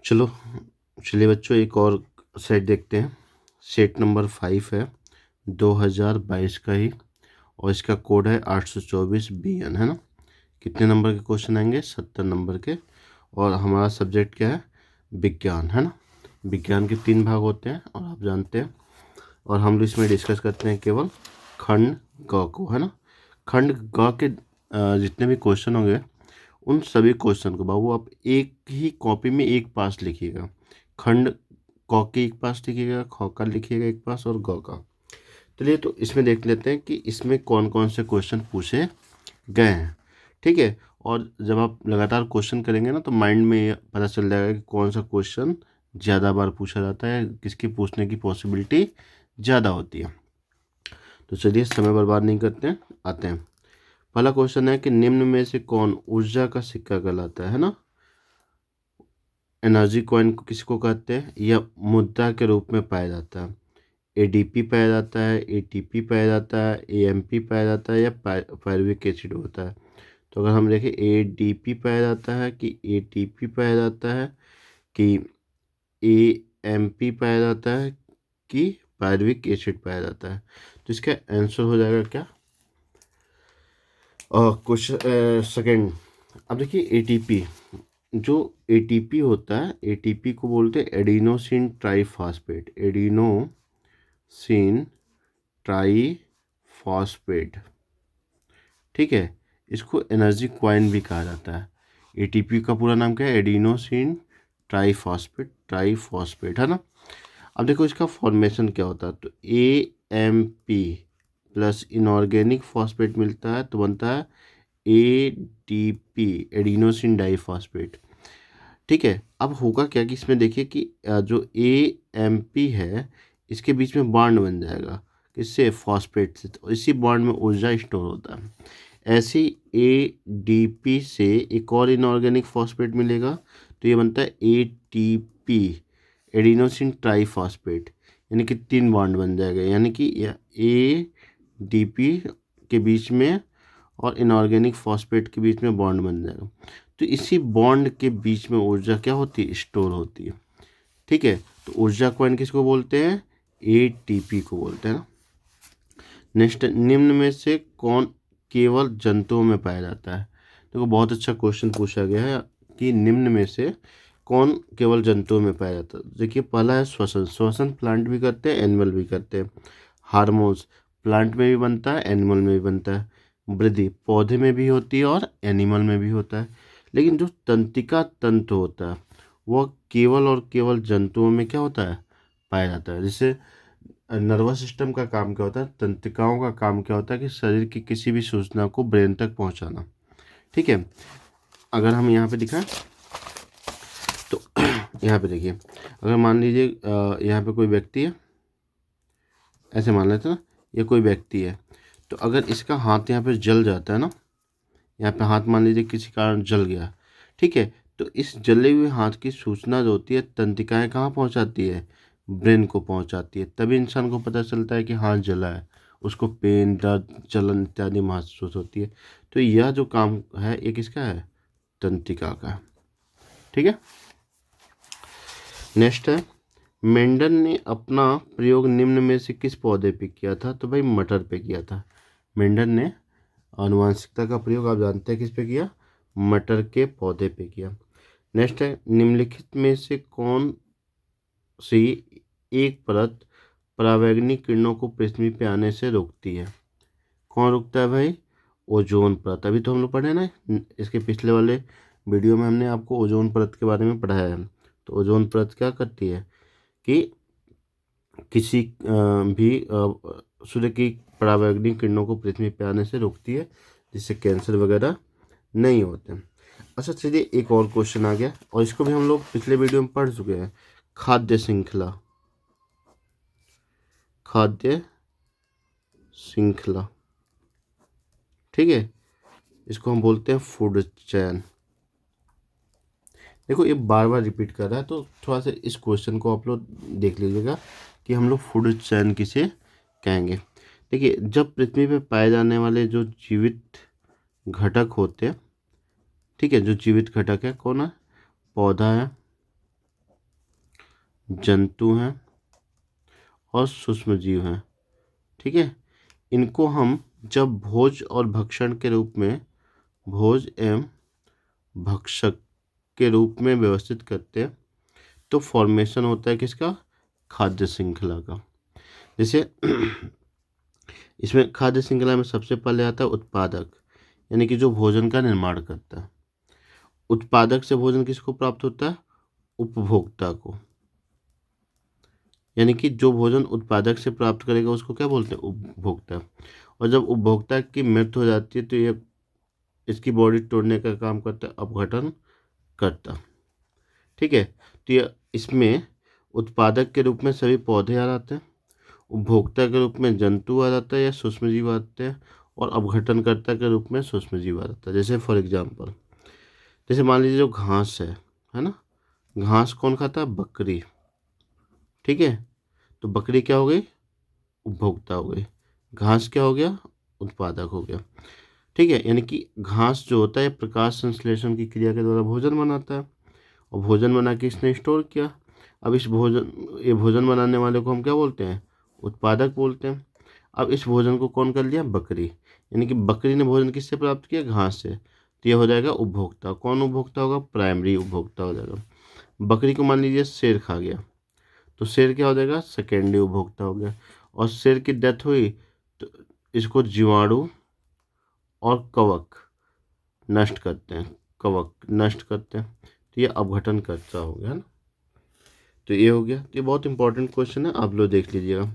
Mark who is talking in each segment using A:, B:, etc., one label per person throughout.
A: चलो चलिए बच्चों, एक और सेट देखते हैं। सेट नंबर 5 है, 2022 का ही, और इसका कोड है 824BN, है ना। कितने नंबर के क्वेश्चन आएंगे? 70 नंबर के। और हमारा सब्जेक्ट क्या है? विज्ञान, है ना। विज्ञान के 3 भाग होते हैं और आप जानते हैं। और हम लोग इसमें डिस्कस करते हैं केवल खंड ग को, है ना। खंड ग के जितने भी क्वेश्चन होंगे उन सभी क्वेश्चन को बाबू आप एक ही कॉपी में एक पास लिखिएगा। खंड क के एक पास लिखिएगा, ख का लिखिएगा एक पास, और ग का। चलिए तो इसमें देख लेते हैं कि इसमें कौन कौन से क्वेश्चन पूछे गए हैं। ठीक है। और जब आप लगातार क्वेश्चन करेंगे ना तो माइंड में ये पता चल जाएगा कि कौन सा क्वेश्चन ज़्यादा बार पूछा जाता है, किसकी पूछने की पॉसिबिलिटी ज़्यादा होती है। तो चलिए समय बर्बाद नहीं करते हैं, आते हैं। पहला क्वेश्चन है कि निम्न में से कौन ऊर्जा का सिक्का कहलाता है ना। एनर्जी कॉइन को किसको कहते हैं? यह मुद्रा के रूप में पाया जाता है। एडीपी पाया जाता है, एटीपी पाया जाता है, एएमपी पाया जाता है, या पायरुविक एसिड होता है। तो अगर हम देखें, एडीपी पाया जाता है कि एटीपी पाया जाता है कि एएमपी पाया जाता है कि पायरुविक एसिड पाया जाता है। तो इसका आंसर हो जाएगा क्या? Question second. अब देखिए एटीपी, जो एटीपी होता है, एटीपी को बोलते हैं एडिनोसिन ट्राईफॉस्फेट। एडिनोसिन ट्राईफॉस्फेट, ठीक है। इसको एनर्जी क्वाइन भी कहा जाता है। एटीपी का पूरा नाम क्या है? एडिनोसिन ट्राईफॉस्फेट, ट्राईफॉस्फेट, है ना। अब देखो इसका फॉर्मेशन क्या होता है। तो एएमपी प्लस इनऑर्गेनिक फॉस्फेट मिलता है तो बनता है एडीपी, एडिनोसिन डाईफॉस्फेट। ठीक है। अब होगा क्या कि इसमें देखिए कि जो एएमपी है इसके बीच में बॉन्ड बन जाएगा, किससे? फॉस्फेट से। तो इसी बॉन्ड में ऊर्जा स्टोर होता है। ऐसे एडीपी से एक और इनऑर्गेनिक फॉस्फेट मिलेगा तो ये बनता है एटीपी, एडिनोसिन ट्राईफॉस्फेट। यानी कि 3 बॉन्ड बन जाएगा, यानी कि एडीपी के बीच में और इनऑर्गेनिक फॉस्फेट के बीच में बॉन्ड बन जाएगा। तो इसी बॉन्ड के बीच में ऊर्जा क्या होती है? स्टोर होती है। ठीक है। तो ऊर्जा कॉइन किसको बोलते हैं? एटीपी को बोलते हैं ना। नेक्स्ट, निम्न में से कौन केवल जंतुओं में पाया जाता है? देखो बहुत अच्छा क्वेश्चन पूछा गया है कि निम्न में से कौन केवल जंतुओं में पाया जाता है। देखिए पहला है श्वसन। श्वसन प्लांट भी करते हैं, एनिमल भी करते हैं। हार्मोन्स प्लांट में भी बनता है, एनिमल में भी बनता है। वृद्धि पौधे में भी होती है और एनिमल में भी होता है। लेकिन जो तंत्रिका तंत्र होता है वह केवल और केवल जंतुओं में क्या होता है? पाया जाता है। जैसे नर्वस सिस्टम का काम क्या होता है, तंत्रिकाओं का काम क्या होता है कि शरीर की किसी भी सूचना को ब्रेन तक पहुंचाना। ठीक है। अगर हम यहाँ पे दिखाएं तो यहाँ पे देखिए, अगर मान लीजिए यहाँ पे कोई व्यक्ति है, ऐसे मान लेते हैं ना, ये कोई व्यक्ति है। तो अगर इसका हाथ यहाँ पे जल जाता है ना, यहाँ पे हाथ मान लीजिए किसी कारण जल गया, ठीक है। तो इस जले हुए हाथ की सूचना जो होती है तंत्रिकाएं कहाँ पहुँचाती है? ब्रेन को पहुँचाती है। तभी इंसान को पता चलता है कि हाथ जला है, उसको पेन, दर्द, जलन इत्यादि महसूस होती है। तो यह जो काम है ये किसका है? तंत्रिका का है। ठीक है। नेक्स्ट है, मेंडल ने अपना प्रयोग निम्न में से किस पौधे पे किया था? तो भाई मटर पे किया था। मेंडल ने आनुवंशिकता का प्रयोग आप जानते हैं किस पे किया? मटर के पौधे पे किया। नेक्स्ट है, निम्नलिखित में से कौन सी एक परत परावैंगनिक किरणों को पृथ्वी पे आने से रोकती है? कौन रोकता है भाई? ओजोन परत। अभी तो हम लोग पढ़े ना, इसके पिछले वाले वीडियो में हमने आपको ओजोन परत के बारे में पढ़ाया है। तो ओजोन परत क्या करती है कि किसी भी सूर्य की परावैंगनिक किरणों को पृथ्वी पे आने से रोकती है, जिससे कैंसर वगैरह नहीं होते। अच्छा चलिए, एक और क्वेश्चन आ गया और इसको भी हम लोग पिछले वीडियो में पढ़ चुके हैं। खाद्य श्रृंखला, खाद्य श्रृंखला, ठीक है। इसको हम बोलते हैं फूड चैन। देखो ये बार बार रिपीट कर रहा है तो थोड़ा सा इस क्वेश्चन को आप लोग देख लीजिएगा कि हम लोग फूड चैन किसे कहेंगे। देखिए जब पृथ्वी पे पाए जाने वाले जो जीवित घटक होते हैं, ठीक है, जो जीवित घटक है कौन है? पौधा है, जंतु हैं और सूक्ष्म जीव हैं। ठीक है, इनको हम जब भोज और भक्षण के रूप में, भोज एवं भक्षक के रूप में व्यवस्थित करते हैं तो फॉर्मेशन होता है किसका, खाद्य श्रृंखला का। जैसे इसमें खाद्य श्रृंखला में सबसे पहले आता है उत्पादक, यानी कि जो भोजन का निर्माण करता है। उत्पादक से भोजन किसको प्राप्त होता है, उपभोक्ता को, यानी कि जो भोजन उत्पादक से प्राप्त करेगा उसको क्या बोलते हैं, उपभोक्ता। और जब उपभोक्ता की मृत्यु हो जाती है तो ये इसकी बॉडी तोड़ने का काम करता है, अपघटन करता। ठीक है, तो ये इसमें उत्पादक के रूप में सभी पौधे आ जाते हैं, उपभोक्ता के रूप में जंतु आ जाता है या सूक्ष्म जीव आते हैं, और अपघटनकर्ता के रूप में सूक्ष्म जीव आ जाता है। जैसे फॉर एग्जांपल, जैसे मान लीजिए जो घास है ना, घास कौन खाता है, बकरी। ठीक है, तो बकरी क्या हो गई, उपभोक्ता हो गई, घास क्या हो गया, उत्पादक हो गया। ठीक है, यानी कि घास जो होता है प्रकाश संश्लेषण की क्रिया के द्वारा भोजन बनाता है, और भोजन बना के इसने स्टोर किया। अब इस भोजन ये भोजन बनाने वाले को हम क्या बोलते हैं, उत्पादक बोलते हैं। अब इस भोजन को कौन कर लिया, बकरी, यानी कि बकरी ने भोजन किससे प्राप्त किया, घास से, तो ये हो जाएगा उपभोक्ता। कौन उपभोक्ता होगा, प्राइमरी उपभोक्ता हो जाएगा। बकरी को मान लीजिए शेर खा गया, तो शेर क्या हो जाएगा, सेकेंडरी उपभोक्ता हो गया। और शेर की डेथ हुई तो इसको जीवाणु और कवक नष्ट करते हैं, कवक नष्ट करते हैं, तो ये अपघटन कर्ता हो गया ना। तो ये हो गया, तो ये बहुत इंपॉर्टेंट क्वेश्चन है, आप लोग देख लीजिएगा।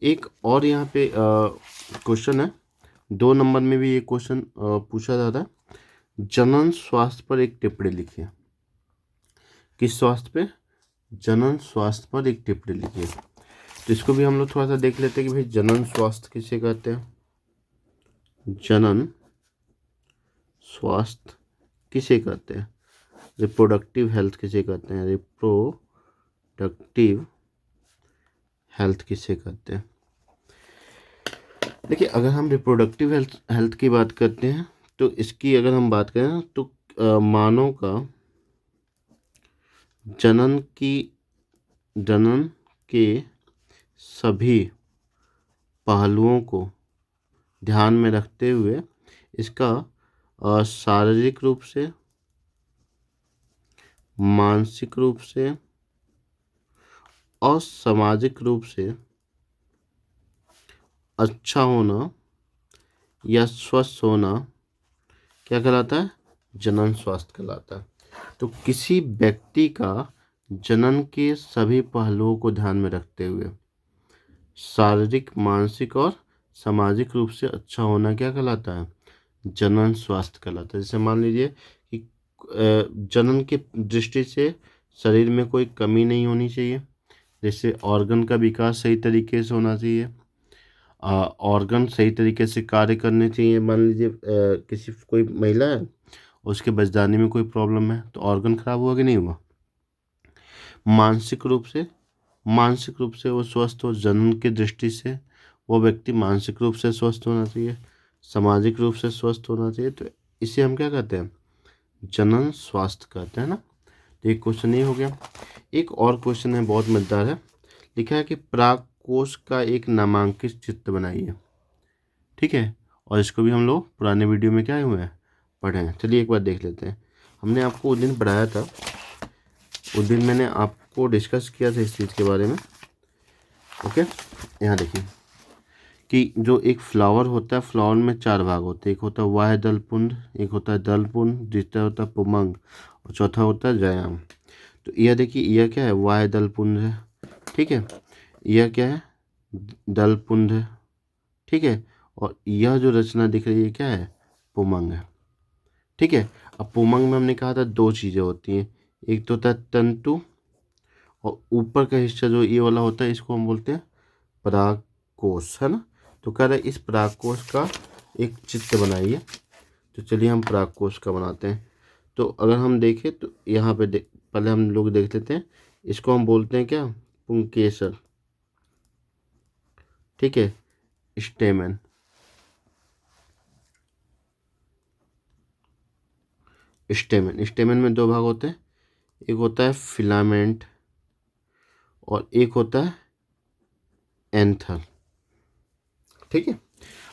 A: एक और यहाँ पे क्वेश्चन है, 2 नंबर में भी ये क्वेश्चन पूछा जाता है। जनन स्वास्थ्य पर एक टिप्पणी लिखिए। किस स्वास्थ्य पे, जनन स्वास्थ्य पर एक टिप्पणी लिखिए। तो इसको भी हम लोग थोड़ा सा देख लेते हैं कि भाई जनन स्वास्थ्य किसे कहते हैं, जनन स्वास्थ्य किसे कहते हैं, रिप्रोडक्टिव हेल्थ किसे कहते हैं, रिप्रोडक्टिव हेल्थ किसे कहते हैं। देखिए, अगर हम रिप्रोडक्टिव हेल्थ की बात करते हैं तो इसकी अगर हम बात करें तो मानव का जनन के सभी पहलुओं को ध्यान में रखते हुए इसका शारीरिक रूप से, मानसिक रूप से और सामाजिक रूप से अच्छा होना या स्वस्थ होना क्या कहलाता है, जनन स्वास्थ्य कहलाता है। तो किसी व्यक्ति का जनन के सभी पहलुओं को ध्यान में रखते हुए शारीरिक, मानसिक और सामाजिक रूप से अच्छा होना क्या कहलाता है, जनन स्वास्थ्य कहलाता है। जैसे मान लीजिए कि जनन की दृष्टि से शरीर में कोई कमी नहीं होनी चाहिए, जैसे ऑर्गन का विकास सही तरीके से होना चाहिए, ऑर्गन सही तरीके से कार्य करने चाहिए। मान लीजिए किसी कोई महिला है, उसके बचदानी में कोई प्रॉब्लम है, तो ऑर्गन खराब हुआ कि नहीं हुआ। मानसिक रूप से वो स्वस्थ हो, जन्म की दृष्टि से वो व्यक्ति मानसिक रूप से स्वस्थ होना चाहिए, सामाजिक रूप से स्वस्थ होना चाहिए। तो इसे हम क्या कहते हैं, जनन स्वास्थ्य कहते हैं ना। तो एक क्वेश्चन ये हो गया। एक और क्वेश्चन है, बहुत मजेदार है। लिखा है कि प्राक कोश का एक नामांकित चित्र बनाइए। ठीक है, और इसको भी हम लोग पुराने वीडियो में क्या हुए हैं, पढ़े हैं। चलिए एक बार देख लेते हैं। हमने आपको उस दिन पढ़ाया था, उस दिन मैंने आपको डिस्कस किया था इस चीज़ के बारे में। ओके, यहाँ देखिए कि जो एक फ्लावर होता है, फ्लावर में 4 भाग होते हैं। एक होता है वाह्य दलपुंज, एक होता है दलपुंज, दूसरा होता है पुमंग, और चौथा होता है जयाम। तो यह देखिए, यह क्या है, वाह्य दलपुंज है। ठीक है, यह क्या है, दलपुंज है। ठीक है, और यह जो रचना दिख रही है क्या है, पुमंग है। ठीक है, अब पुमंग में हमने कहा था 2 चीज़ें होती हैं, एक तो होता है तंतु, और ऊपर का हिस्सा जो ये वाला होता है इसको हम बोलते हैं परागकोश, है ना। तो कह रहे हैं इस परागकोश का एक चित्र बनाइए। तो चलिए हम परागकोश का बनाते हैं। तो अगर हम देखें तो यहाँ पे पहले हम लोग देख लेते हैं, इसको हम बोलते हैं क्या, पुंकेसर। ठीक है, स्टेमन, स्टेमन में 2 भाग होते हैं, एक होता है फिलामेंट और एक होता है एंथर। ठीक है,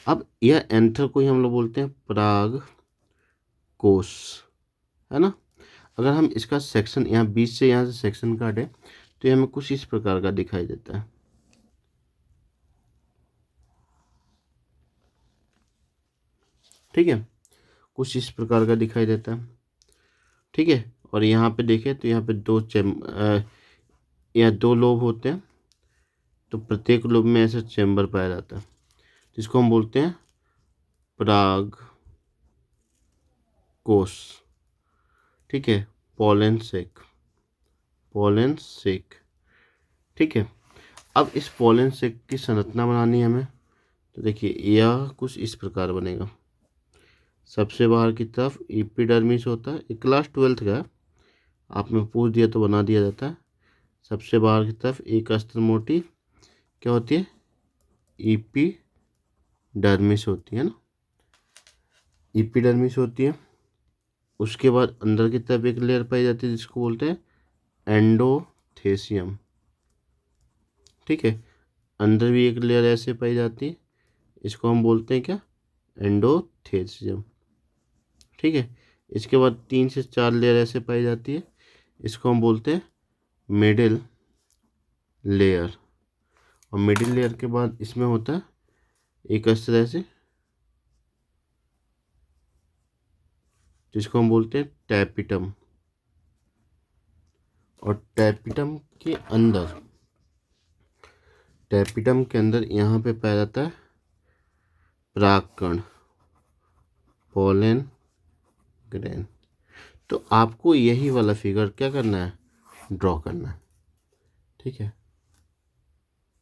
A: अब यह एंथर को ही हम लोग बोलते हैं पराग कोश, है ना। अगर हम इसका सेक्शन यहाँ बीच से यहाँ से सेक्शन काटे तो ये हमें कुछ इस प्रकार का दिखाई देता है। ठीक है, कुछ इस प्रकार का दिखाई देता है। ठीक है, और यहाँ पे देखें तो यहाँ पे यहाँ दो लोब होते हैं, तो प्रत्येक लोब में ऐसा चैम्बर पाया जाता है, जिसको हम बोलते हैं पराग कोश। ठीक है, पोलन सेक, पोलन सेक। ठीक है, अब इस पोलन सेक की संरचना बनानी है हमें, तो देखिए यह कुछ इस प्रकार बनेगा। सबसे बाहर की तरफ एपिडर्मिस होता है, एक क्लास 12th का आपने पूछ दिया तो बना दिया जाता है। सबसे बाहर की तरफ एक अस्तर मोटी क्या होती है, एपिडर्मिस होती है ना, एपिडर्मिस होती है। उसके बाद अंदर की तरफ एक लेयर पाई जाती है जिसको बोलते हैं एंडोथेसियम। ठीक है, अंदर भी एक लेयर ऐसे पाई जाती है, इसको हम बोलते हैं क्या, एंडोथेसियम। ठीक है, इसके बाद 3 से 4 लेयर ऐसे पाई जाती है, इसको हम बोलते हैं मिडिल लेयर। और मिडिल लेयर के बाद इसमें होता है एक इस तरह से, जिसको हम बोलते हैं टैपिटम। और टैपिटम के अंदर यहाँ पे पाया जाता है परागकण, पोलन ग्रेन। तो आपको यही वाला फिगर क्या करना है, ड्रॉ करना है। ठीक है।